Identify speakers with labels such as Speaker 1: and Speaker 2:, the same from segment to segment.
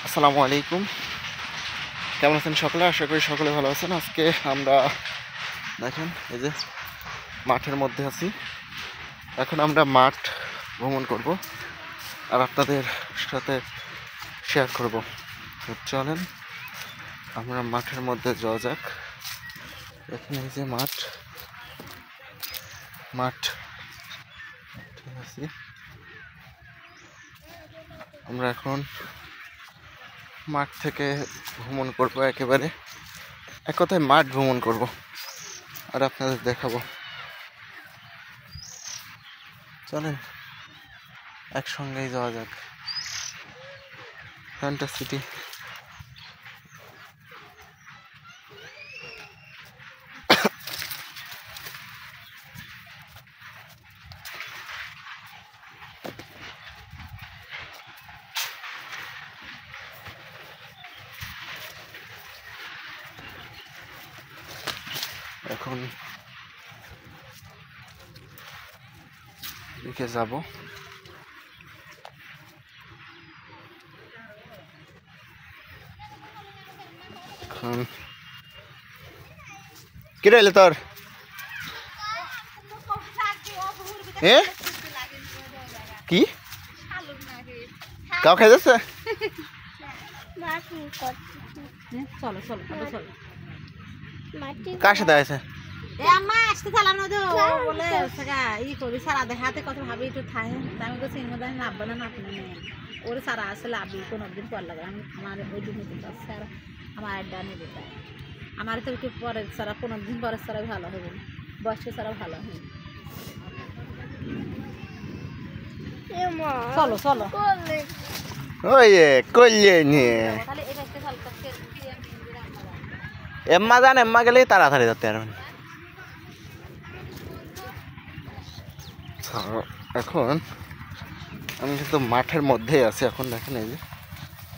Speaker 1: আসসালামু আলাইকুম। কেমন আছেন সকলে? আশা করি সকলে ভালো আছেন। আজকে আমরা দেখেন এই যে মাঠের মধ্যে আছি। এখন আমরা মাঠ ভ্রমণ করব আর আপনাদের সাথে শেয়ার করব। তো চলেন আমরা মাঠের মধ্যে যাওয়া যাক। এখানে এই যে মাঠ ঠিক আছে। আমরা এখন মাঠ থেকে ভ্রমণ করব, একেবারে এক কথায় মাঠ ভ্রমণ করব আর আপনাদের দেখাবো। চলেন একসঙ্গেই যাওয়া যাক। ফ্যান্টা সিটি এখন দিকে যাব। এখন কি রইলে তোর কি কাউ খাই যাচ্ছে? কার সাথে আছে?
Speaker 2: ওরে সারা আসলে আবি কোনদিন পর লাগে আমার ওই দিন আমার আড্ডা নেবে তাই আমার তো একটু পরে সারা 15 দিন পরে সারা ভালো হবে, বয়স্ক সারা ভালো হবে। চলো চলো
Speaker 1: ওই করলে নিয়ে এম্মা যান, এম্মা গেলে তাড়াতাড়ি যেতে পারবেন। এখন আমি কিন্তু মাঠের মধ্যেই আছি। এখন দেখেন এই যে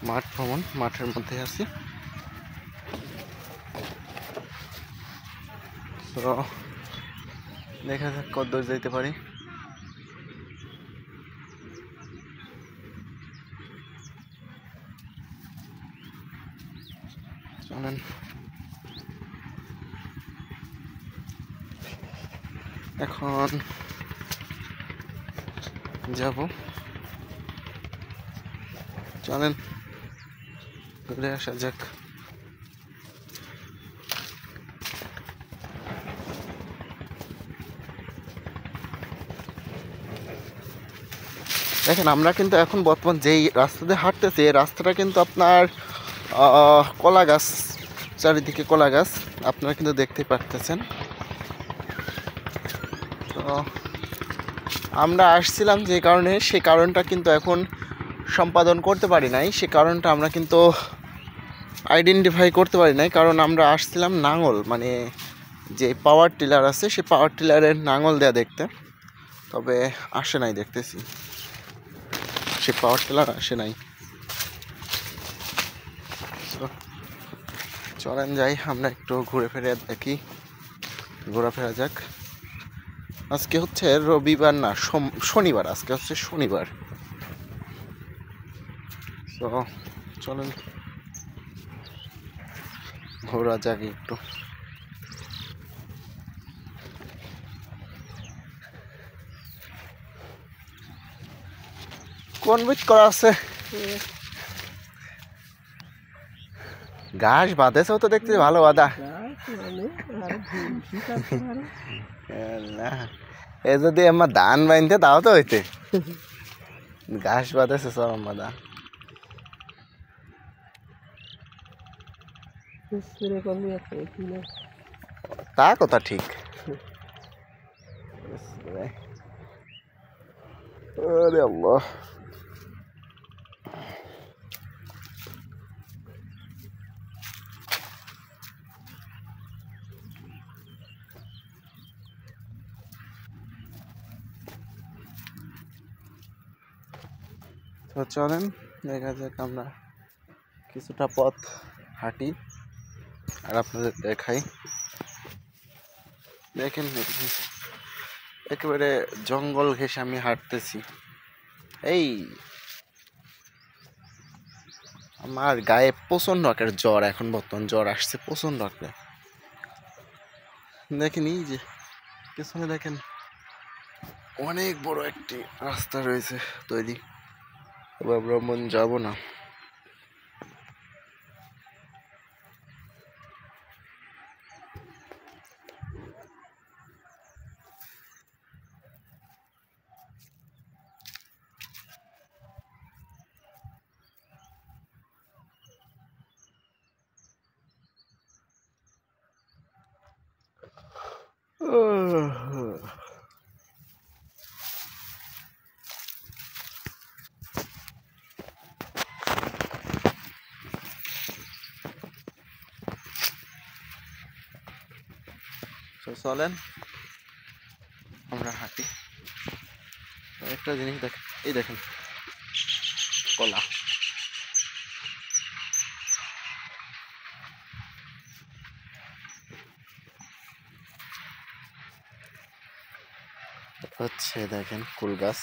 Speaker 1: মাঠ ভ্রমণ, মাঠের মধ্যে আছি। তো দেখা যাক কত দূর যেতে পারি। চলেন এখন যাব। চলেন ঘুরে আসা যাক। দেখেন আমরা কিন্তু এখন বর্তমান যেই রাস্তা দিয়ে হাঁটতেছি, এই রাস্তাটা কিন্তু আপনার কলা গাছ, চারিদিকে কলা গাছ আপনারা কিন্তু দেখতে পারতেছেন। তো আমরা আসছিলাম যে কারণে, সেই কারণটা কিন্তু এখন সম্পাদন করতে পারি নাই। সে কারণটা আমরা কিন্তু আইডেন্টিফাই করতে পারি নাই, কারণ আমরা আসছিলাম নাঙল, মানে যে পাওয়ার টিলার আছে সেই পাওয়ার টিলারের নাঙল দেয়া দেখতে, তবে আসে নাই, দেখতেছি সে পাওয়ার টিলার আসে নাই। চলেন যাই আমরা একটু ঘুরে ফিরে দেখি, ঘোরাফেরা যাক। আজকে হচ্ছে রবিবার না, শনিবার। আজকে হচ্ছে শনিবার। তো চলেন ঘোরা যাক একটু। কোন বীজ করা আছে? ঘাস বাঁধেছেও তো দেখতে ভালো বাঁধা। না এ যদি আমার ধান বাইনতে তাও তো হইতে, ঘাস বাঁধেছে সব বাঁধা। তা কথা ঠিক। আরে আল্লাহ, তো চলেন দেখা যাক আমরা কিছুটা পথ হাঁটি আর আপনাদের দেখাই। দেখেন একেবারে জঙ্গল ঘেঁষে আমি হাঁটতেছি। এই আমার গায়ে প্রচন্ড আকার জ্বর, এখন বর্তমান জ্বর আসছে প্রচন্ড আকারে। দেখেন এই যে পেছনে দেখেন অনেক বড় একটি রাস্তা রয়েছে তৈরি, তবে আমরা যাব না। চলেন আমরা হাঁটি। একটা জিনিস দেখেন, এই দেখেন কলা, হচ্ছে দেখেন কুল গাছ।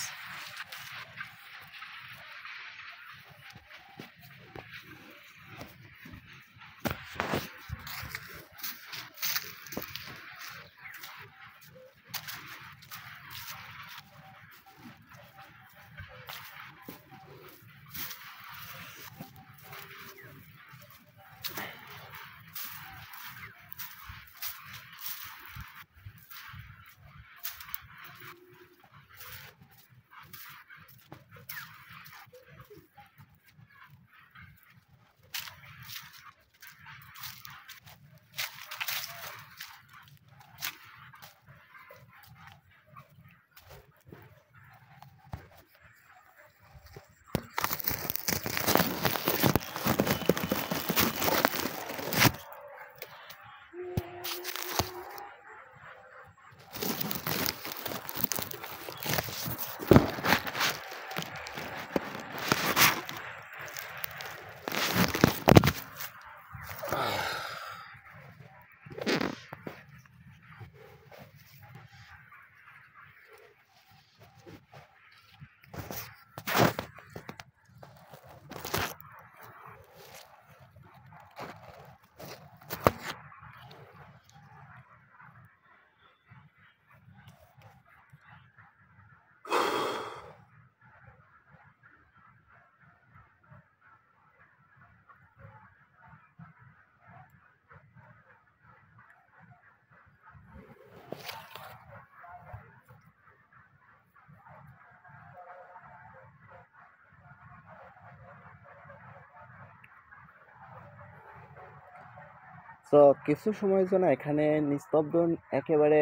Speaker 1: তো কিছু সময়ের জন্য এখানে নিস্তব্ধ একেবারে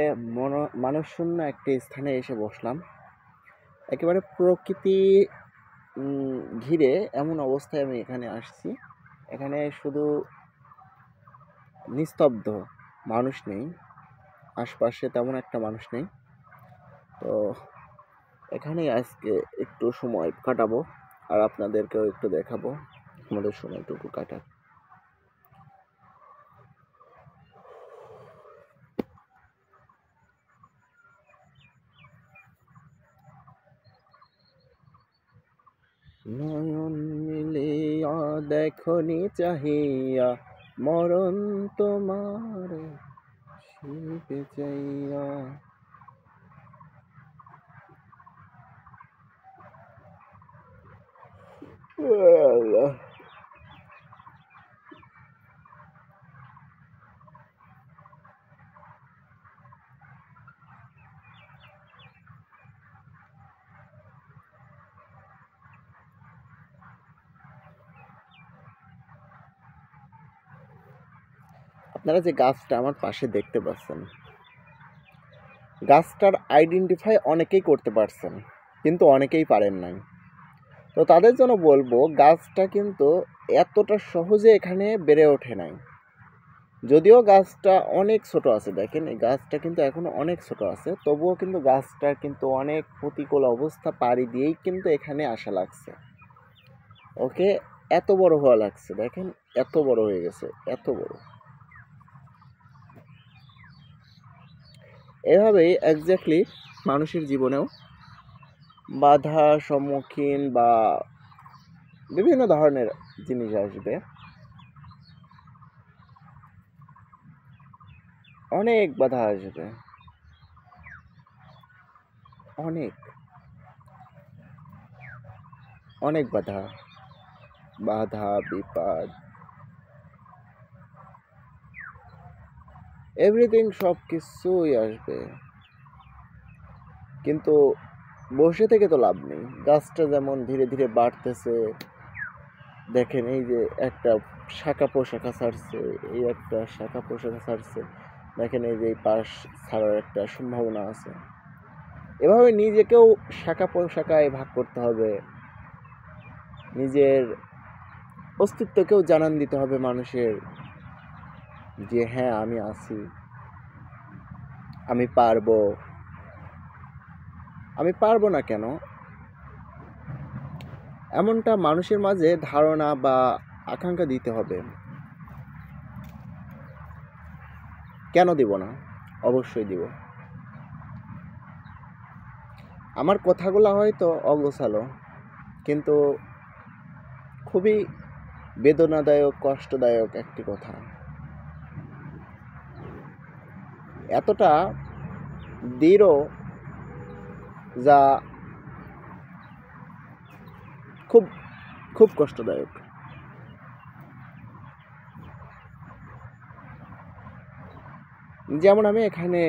Speaker 1: মানুষশূন্য একটি স্থানে এসে বসলাম। একেবারে প্রকৃতি ঘিরে এমন অবস্থায় আমি এখানে আসছি। এখানে শুধু নিস্তব্ধ, মানুষ নেই, আশপাশে তেমন একটা মানুষ নেই। তো এখানেই আজকে একটু সময় কাটাবো, আর আপনাদেরকেও একটু দেখাবো আমাদের সময়টুকু কাটার। নয়ন মিলিয়া দেখনি চাহিয়া, মরণ তোমার শিবে চাইয়া। আপনারা যে গাছটা আমার পাশে দেখতে পাচ্ছেন, গাছটার আইডেন্টিফাই অনেকেই করতে পারছেন, কিন্তু অনেকেই পারেন নাই। তো তাদের জন্য বলবো, গাছটা কিন্তু এতটা সহজে এখানে বেড়ে ওঠে নাই। যদিও গাছটা অনেক ছোট আছে, দেখেন এই গাছটা কিন্তু এখনো অনেক ছোট আছে, তবুও কিন্তু গাছটা কিন্তু অনেক প্রতিকূল অবস্থা পাড়ি দিয়েই কিন্তু এখানে আসা লাগছে। ওকে, এত বড় হওয়া লাগছে, দেখেন এত বড় হয়ে গেছে, এত বড়। এভাবেই এক্স্যাক্টলি মানুষের জীবনেও বাধার সম্মুখীন বা বিভিন্ন ধরনের জিনিস আসবে, অনেক বাধা আসবে, অনেক অনেক বাধা, বিপদ, এভরিথিং, সব কিছুই আসবে। কিন্তু বসে থেকে তো লাভ নেই। গাছটা যেমন ধীরে ধীরে বাড়তেছে, দেখেন এই যে একটা শাখা পোশাখা ছাড়ছে, এই একটা শাখা পোশাখা ছাড়ছে, দেখেন এই যে এই পাশ ছাড়ার একটা সম্ভাবনা আছে। এভাবে নিজেকেও শাখা পোশাখায় ভাগ করতে হবে, নিজের অস্তিত্বকেও জানান দিতে হবে মানুষের যে হ্যাঁ আমি আছি, আমি পারবো। আমি পারবো না কেন, এমনটা মানুষের মাঝে ধারণা বা আকাঙ্ক্ষা দিতে হবে। কেন দিব না? অবশ্যই দিব। আমার কথাগুলো হয়তো অগোছালো, কিন্তু খুবই বেদনাদায়ক, কষ্টদায়ক একটি কথা। এতটা দৃঢ় যা খুব খুব কষ্টদায়ক। যেমন আমি এখানে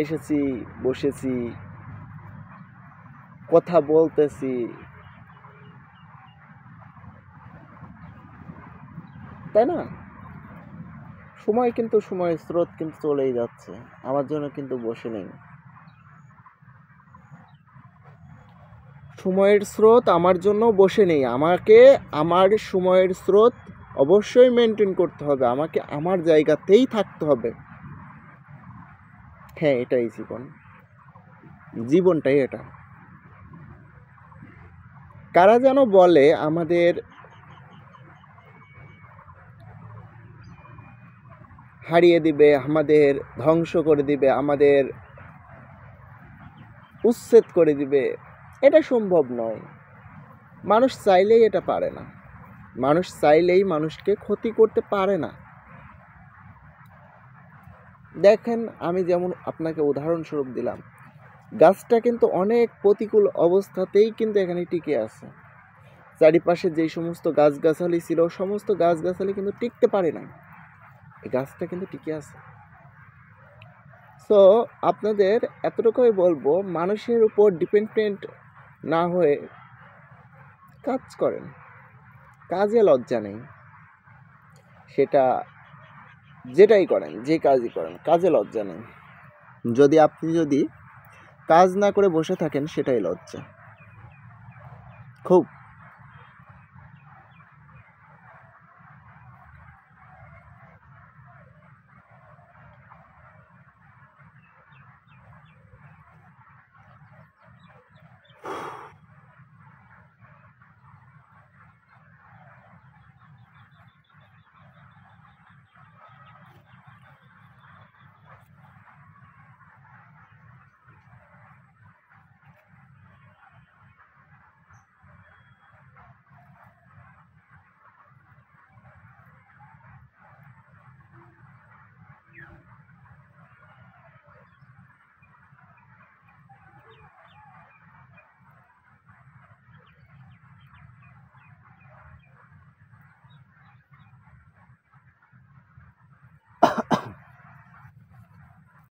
Speaker 1: এসেছি, বসেছি, কথা বলতেছি, তাই না? সময় কিন্তু, সময়ের স্রোত কিন্তু চলেই যাচ্ছে, আমার জন্য কিন্তু বসে নেই। সময়ের স্রোত আমার জন্য বসে নেই। আমাকে আমার সময়ের স্রোত অবশ্যই মেনটেন করতে হবে, আমাকে আমার জায়গাতেই থাকতে হবে। হ্যাঁ, এটাই জীবন, জীবনটাই এটা। কারা যেন বলে আমাদের হারিয়ে দিবে, আমাদের ধ্বংস করে দিবে, আমাদের উচ্ছেদ করে দিবে। এটা সম্ভব নয়। মানুষ চাইলেই এটা পারে না। মানুষ চাইলেই মানুষকে ক্ষতি করতে পারে না। দেখেন, আমি যেমন আপনাকে উদাহরণস্বরূপ দিলাম, গাছটা কিন্তু অনেক প্রতিকূল অবস্থাতেই কিন্তু এখানে টিকে আছে। চারিপাশে যেই সমস্ত গাছগাছালি ছিল, সমস্ত গাছগাছালি কিন্তু টিকতে পারে না, এই গাছটা কিন্তু টিকে আছে। সো আপনাদের এতটুকুই বলবো, মানুষের উপর ডিপেন্ডেন্ট না হয়ে কাজ করেন। কাজে লজ্জা নেই, সেটা যেটাই করেন, যে কাজই করেন, কাজে লজ্জা নেই। আপনি যদি কাজ না করে বসে থাকেন, সেটাই লজ্জা। খুব